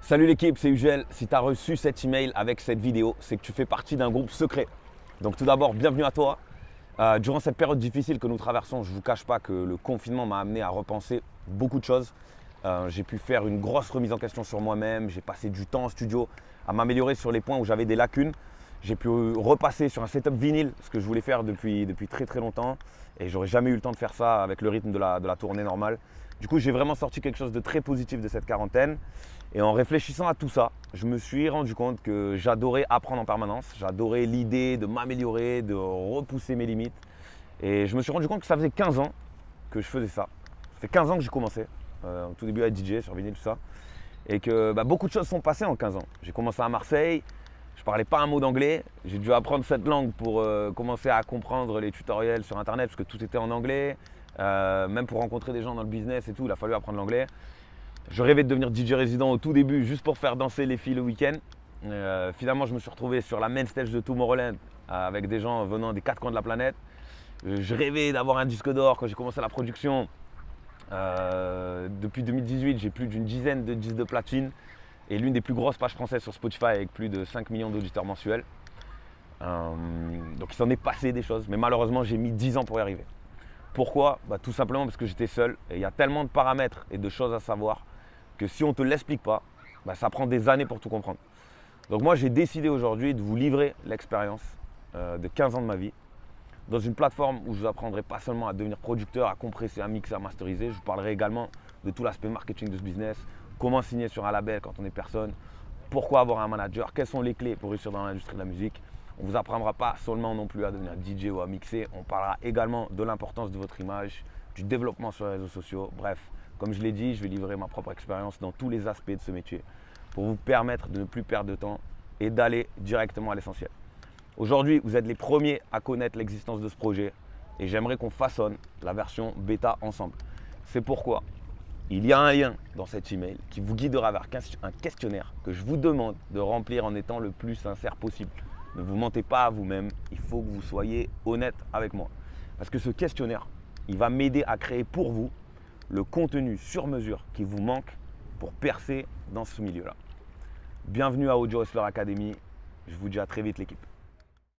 Salut l'équipe, c'est Ugel. Si tu as reçu cet email avec cette vidéo, c'est que tu fais partie d'un groupe secret. Donc tout d'abord, bienvenue à toi. Durant cette période difficile que nous traversons, je ne vous cache pas que le confinement m'a amené à repenser beaucoup de choses. J'ai pu faire une grosse remise en question sur moi-même. J'ai passé du temps en studio à m'améliorer sur les points où j'avais des lacunes. J'ai pu repasser sur un setup vinyle, ce que je voulais faire depuis très longtemps. Et j'aurais jamais eu le temps de faire ça avec le rythme de la tournée normale. Du coup, j'ai vraiment sorti quelque chose de très positif de cette quarantaine. Et en réfléchissant à tout ça, je me suis rendu compte que j'adorais apprendre en permanence. J'adorais l'idée de m'améliorer, de repousser mes limites. Et je me suis rendu compte que ça faisait 15 ans que je faisais ça. Ça fait 15 ans que j'ai commencé, au tout début à DJ, sur vinyle, tout ça. Et que beaucoup de choses sont passées en 15 ans. J'ai commencé à Marseille, je ne parlais pas un mot d'anglais. J'ai dû apprendre cette langue pour commencer à comprendre les tutoriels sur Internet parce que tout était en anglais. Même pour rencontrer des gens dans le business et tout, il a fallu apprendre l'anglais. Je rêvais de devenir DJ résident au tout début juste pour faire danser les filles le week-end. Finalement, je me suis retrouvé sur la main stage de Tomorrowland avec des gens venant des quatre coins de la planète. Je rêvais d'avoir un disque d'or quand j'ai commencé la production. Depuis 2018, j'ai plus d'une dizaine de disques de platine et l'une des plus grosses pages françaises sur Spotify avec plus de 5 millions d'auditeurs mensuels. Donc il s'en est passé des choses, mais malheureusement j'ai mis 10 ans pour y arriver. Pourquoi? Tout simplement parce que j'étais seul et il y a tellement de paramètres et de choses à savoir que si on ne te l'explique pas, ça prend des années pour tout comprendre. Donc moi j'ai décidé aujourd'hui de vous livrer l'expérience de 15 ans de ma vie dans une plateforme où je vous apprendrai pas seulement à devenir producteur, à compresser, à mixer, à masteriser. Je vous parlerai également de tout l'aspect marketing de ce business, comment signer sur un label quand on est personne, pourquoi avoir un manager, quelles sont les clés pour réussir dans l'industrie de la musique. On ne vous apprendra pas seulement non plus à devenir DJ ou à mixer, on parlera également de l'importance de votre image, du développement sur les réseaux sociaux. Bref, comme je l'ai dit, je vais livrer ma propre expérience dans tous les aspects de ce métier pour vous permettre de ne plus perdre de temps et d'aller directement à l'essentiel. Aujourd'hui, vous êtes les premiers à connaître l'existence de ce projet et j'aimerais qu'on façonne la version bêta ensemble. C'est pourquoi il y a un lien dans cet email qui vous guidera vers un questionnaire que je vous demande de remplir en étant le plus sincère possible. Ne vous mentez pas à vous-même, il faut que vous soyez honnête avec moi. Parce que ce questionnaire, il va m'aider à créer pour vous le contenu sur mesure qui vous manque pour percer dans ce milieu-là. Bienvenue à Audio Hustler Academy, je vous dis à très vite l'équipe.